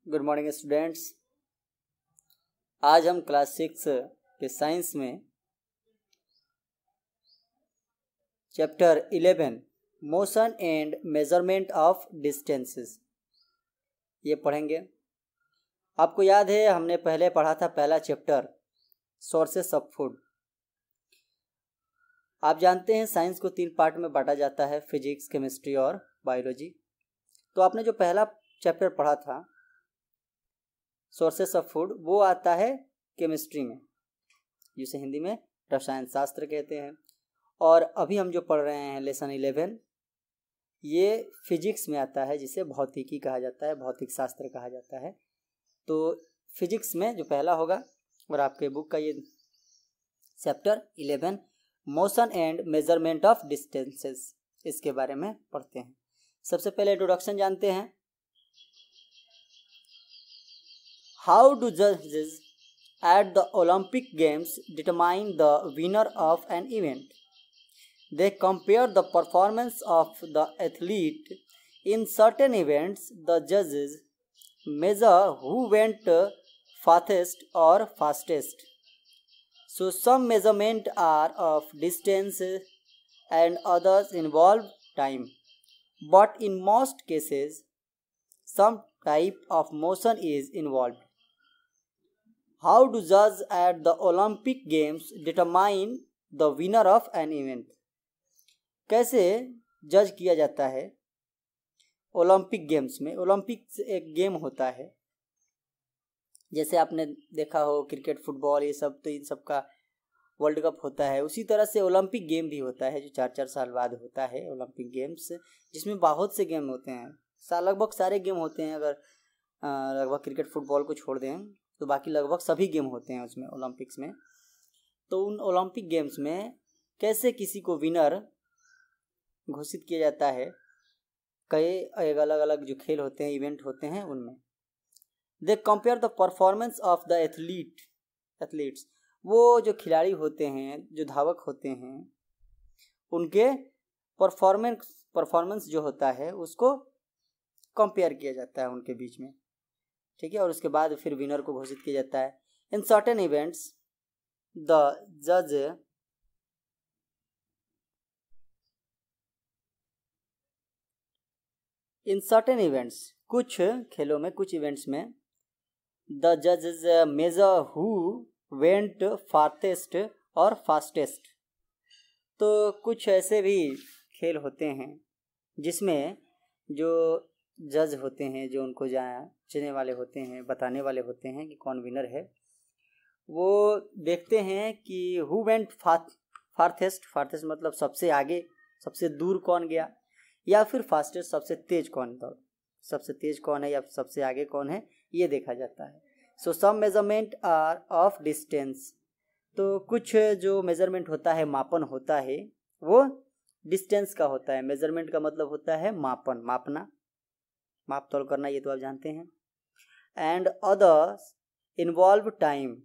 Good morning students. आज हम class 6 के साइंस में chapter 11 motion and measurement of distances ये पढ़ेंगे। आपको याद है हमने पहले पढ़ा था पहला चैप्टर सोर्सेस ऑफ फूड। आप जानते हैं साइंस को 3 पार्ट में बांटा जाता है, फिजिक्स, केमिस्ट्री और बायोलॉजी। तो आपने जो पहला चैप्टर पढ़ा था सोर्सेस ऑफ फूड वो आता है केमिस्ट्री में, जिसे हिंदी में रसायन शास्त्र कहते हैं। और अभी हम जो पढ़ रहे हैं लेसन 11 ये फिजिक्स में आता है, जिसे भौतिकी कहा जाता है, भौतिक शास्त्र कहा जाता है। तो फिजिक्स में जो पहला होगा और आपके बुक का ये chapter 11 motion and measurement of distances, इसके बारे में पढ़ते हैं। सबसे पहले इंट्रोडक्शन जानते हैं। How do judges at the Olympic Games determine the winner of an event? They compare the performance of the athlete. In certain events, the judges measure who went fastest or fastest. So some measurements are of distance and others involve time. But in most cases, some type of motion is involved. How do judges at the Olympic Games determine the winner of an event? कैसे जज किया जाता है Olympic games में? Olympic एक game होता है, जैसे आपने देखा हो क्रिकेट, फुटबॉल, ये सब, तो इन सब का वर्ल्ड कप होता है। उसी तरह से ओलंपिक गेम भी होता है जो 4-4 साल बाद होता है ओलंपिक गेम्स, जिसमें बहुत से गेम होते हैं। लगभग सारे गेम होते हैं। अगर लगभग क्रिकेट फुटबॉल को छोड़ दें तो बाकी लगभग सभी गेम होते हैं उसमें, ओलंपिक्स में। तो उन ओलंपिक गेम्स में कैसे किसी को विनर घोषित किया जाता है, कई अलग अलग जो खेल होते हैं, इवेंट होते हैं, उनमें they compare the performance of the athletes. वो जो खिलाड़ी होते हैं, जो धावक होते हैं, उनके परफॉर्मेंस जो होता है उसको कंपेयर किया जाता है उनके बीच में, ठीक है। और उसके बाद फिर विनर को घोषित किया जाता है। इन सर्टेन इवेंट्स द जज कुछ खेलों में, कुछ इवेंट्स में द जजेस मेजर हु वेंट फास्टेस्ट और फास्टेस्ट। तो कुछ ऐसे भी खेल होते हैं जिसमें जो जज होते हैं, जो उनको जांचने वाले होते हैं, बताने वाले होते हैं कि कौन विनर है, वो देखते हैं कि हु वेंट फास्टेस्ट मतलब सबसे आगे, सबसे दूर कौन गया, या फिर फास्टेस्ट सबसे तेज कौन है या सबसे आगे कौन है, ये देखा जाता है। सो सम मेजरमेंट आर ऑफ डिस्टेंस। तो कुछ जो मेजरमेंट होता है, मापन होता है, वो डिस्टेंस का होता है। मेजरमेंट का मतलब होता है मापन, मापना, माप तोल करना, ये तो आप जानते हैं। And others involve time.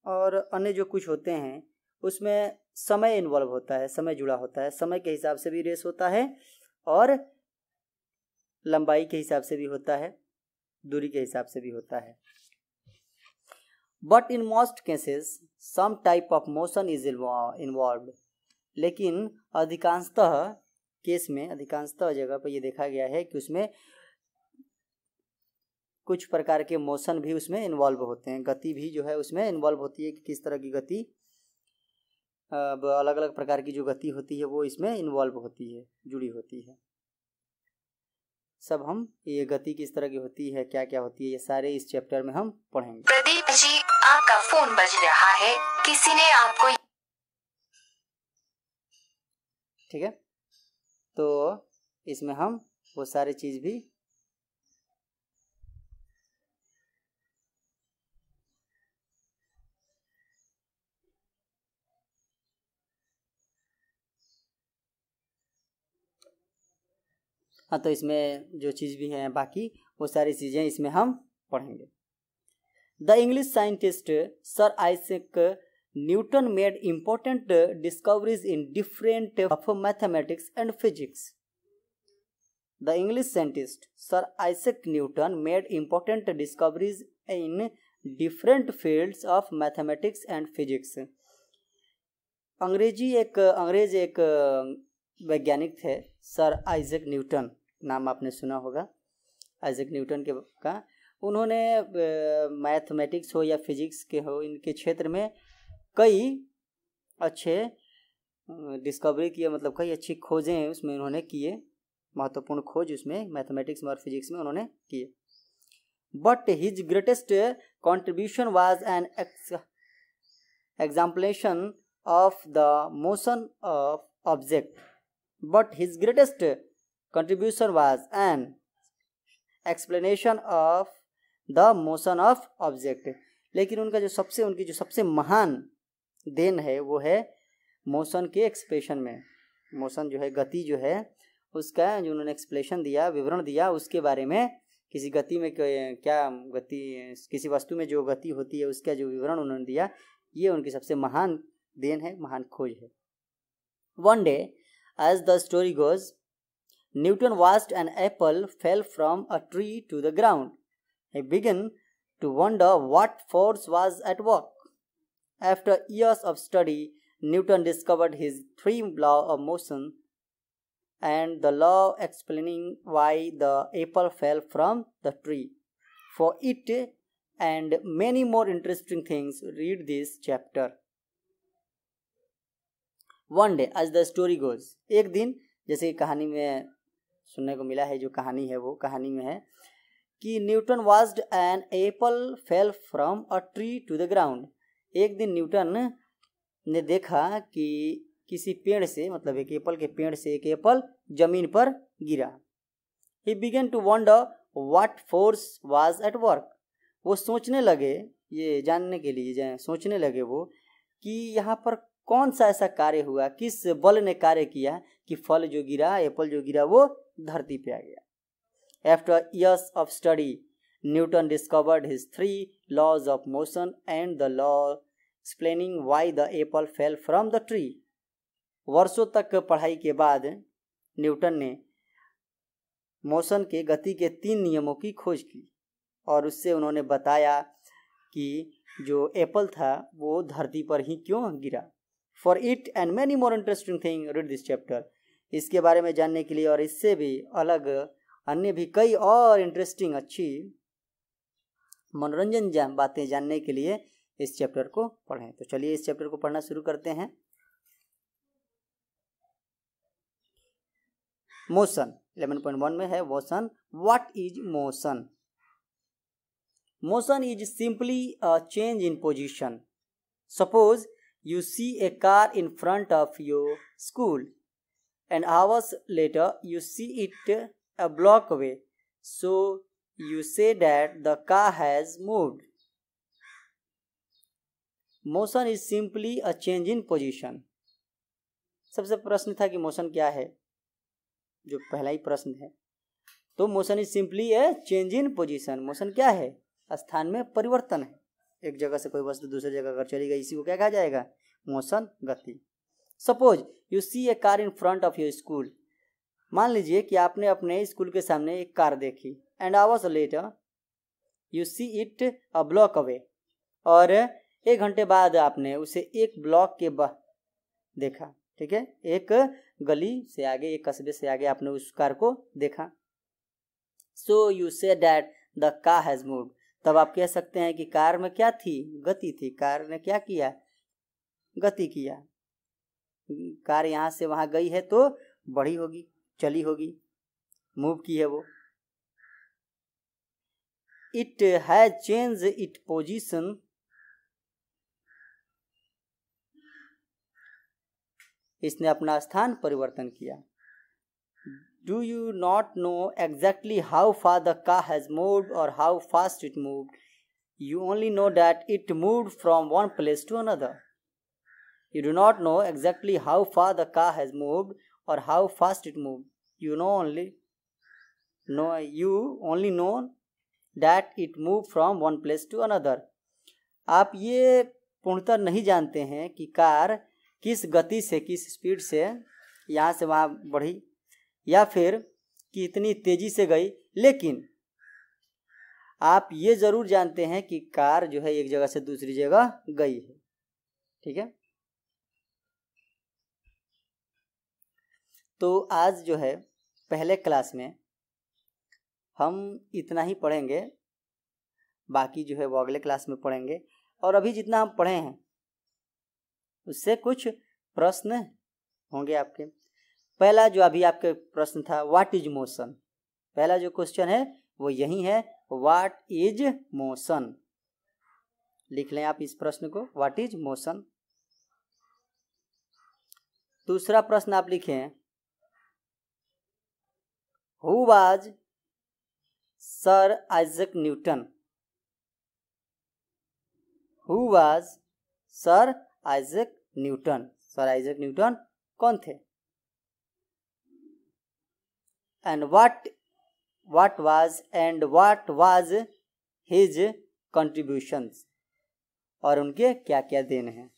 और अन्य जो कुछ होते हैं उसमें समय इन्वॉल्व होता है, समय जुड़ा होता है। समय के हिसाब से भी रेस होता है और लंबाई के हिसाब से भी होता है, दूरी के हिसाब से भी होता है। But in most cases some type of motion is involve. लेकिन अधिकांशतः केस में, अधिकांशतः जगह पर यह देखा गया है कि उसमें कुछ प्रकार के मोशन भी उसमें इन्वॉल्व होते हैं। गति भी जो है उसमें इन्वॉल्व होती है कि किस तरह की गति, अलग अलग प्रकार की जो गति होती है वो इसमें इन्वॉल्व होती है, जुड़ी होती है। सब हम ये गति किस तरह की होती है, क्या क्या होती है, ये सारे इस चैप्टर में हम पढ़ेंगे। प्रदीप जी, आपका फोन बज रहा है, किसी ने आपको। ठीक है, तो इसमें हम वो सारी चीज भी तो इसमें जो चीज़ भी हैं बाकी वो सारी चीज़ें इसमें हम पढ़ेंगे। The English scientist sir Isaac Newton made important discoveries in different of mathematics and physics. The English scientist Sir Isaac Newton made important discoveries in different fields of mathematics and physics. अंग्रेज एक वैज्ञानिक थे, sir Isaac Newton, नाम आपने सुना होगा Isaac Newton का। उन्होंने मैथमेटिक्स हो या फिजिक्स के हो, इनके क्षेत्र में कई अच्छे डिस्कवरी किए, मतलब कई अच्छी खोजें उसमें उन्होंने किए, महत्वपूर्ण खोज उसमें मैथमेटिक्स में और फिजिक्स में उन्होंने किए। But his greatest contribution was an explanation of the motion of object. But his greatest contribution was an explanation of the motion of object. लेकिन उनकी जो सबसे महान देन है वो है मोशन के एक्सप्रेशन में। मोशन जो है, गति जो है, उसका जो उन्होंने एक्सप्लेनेशन दिया, विवरण दिया उसके बारे में, किसी गति में क्या गति, किसी वस्तु में जो गति होती है उसका जो विवरण उन्होंने दिया, ये उनकी सबसे महान देन है, महान खोज है। One day, as the story goes, Newton watched an apple fell from a tree to the ground. He began to wonder what force was at work. After years of study, Newton discovered his three laws of motion and the law explaining why the apple fell from the tree. For it and many more interesting things, read this chapter. One day as the story goes, एक दिन, जैसे कहानी में सुनने को मिला है, जो कहानी है वो कहानी में है कि Newton watched an apple fail from a tree to the ground. एक दिन न्यूटन ने देखा कि किसी पेड़ से, मतलब एक एप्पल के पेड़ से एक एप्पल जमीन पर गिरा। He began to wonder what force was at work. वो सोचने लगे, ये जानने के लिए सोचने लगे वो कि यहाँ पर कौन सा ऐसा कार्य हुआ, किस बल ने कार्य किया कि फल जो गिरा, एप्पल जो गिरा, वो धरती पे आ गया। After years of study, Newton discovered his three laws of motion and the law explaining why the apple fail from the tree. वर्षों तक पढ़ाई के बाद न्यूटन ने मोशन के, गति के 3 नियमों की खोज की और उससे उन्होंने बताया कि जो एप्पल था वो धरती पर ही क्यों गिरा। For it and many more interesting things, read this chapter. इसके बारे में जानने के लिए और इससे भी अलग अन्य भी कई और इंटरेस्टिंग, अच्छी मनोरंजन बातें जानने के लिए इस चैप्टर को पढ़ें। तो चलिए इस चैप्टर को पढ़ना शुरू करते हैं। मोशन 11.1 में है motion. What is motion? Motion is simply a change in position. Suppose you see a car in front of your school and hours later you see it a block away, so you say that the car has moved. Motion is simply a change in position. सबसे प्रश्न था कि motion क्या है, जो पहला ही प्रश्न है। तो motion is simply A change in position. Motion क्या है? स्थान में परिवर्तन है। एक जगह से कोई वस्तु दूसरी जगह अगर चली गई, इसी को क्या कहा जाएगा? मोशन, गति। Suppose you see a car in front of your school. मान लीजिए कि आपने अपने स्कूल के सामने एक कार देखी and hours later you see it a block away, और 1 घंटे बाद आपने उसे एक ब्लॉक के बाद देखा। ठीक है, एक गली से आगे, एक कस्बे से आगे आपने उस कार को देखा। So you say that the car has moved. तब आप कह सकते हैं कि कार में क्या थी? गति थी। कार ने क्या किया? गति किया। कार यहाँ से वहाँ गई है तो बढ़ी होगी, चली होगी, मूव की है वो। It has change it position. इसने अपना स्थान परिवर्तन किया। Do you not know exactly how far the car has moved or how fast it moved? You only know that it moved from one place to another. You do not know exactly how far the car has moved or how fast it moved. You only know that it moved from one place to another. आप ये पूर्णतः नहीं जानते हैं कि car किस गति से, किस स्पीड से यहाँ से वहाँ बढ़ी, या फिर कितनी तेजी से गई, लेकिन आप ये जरूर जानते हैं कि कार जो है एक जगह से दूसरी जगह गई है। ठीक है, तो आज जो है पहले क्लास में हम इतना ही पढ़ेंगे, बाकी जो है वो अगले क्लास में पढ़ेंगे। और अभी जितना हम पढ़े हैं उससे कुछ प्रश्न होंगे आपके। पहला जो अभी आपके प्रश्न था, व्हाट इज मोशन। पहला जो क्वेश्चन है वो यही है, व्हाट इज मोशन। लिख लें आप इस प्रश्न को, व्हाट इज मोशन। दूसरा प्रश्न आप लिखें, who was sir Isaac Newton. Who was sir Isaac Newton. Sir Isaac Newton कौन थे। And what was his contributions. और उनके क्या क्या देन हैं।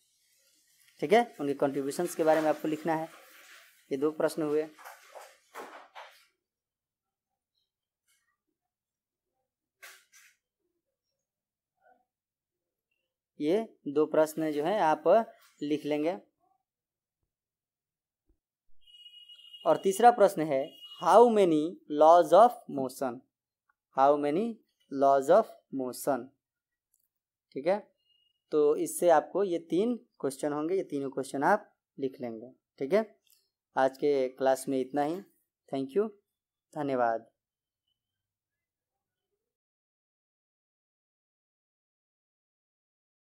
ठीक है, उनके कंट्रीब्यूशंस के बारे में आपको लिखना है। ये दो प्रश्न हुए। ये दो प्रश्न जो हैं आप लिख लेंगे। और तीसरा प्रश्न है, how many laws of motion. How many laws of motion. ठीक है, तो इससे आपको ये 3 क्वेश्चन होंगे, ये तीनों क्वेश्चन आप लिख लेंगे। ठीक है, आज के क्लास में इतना ही। थैंक यू, धन्यवाद।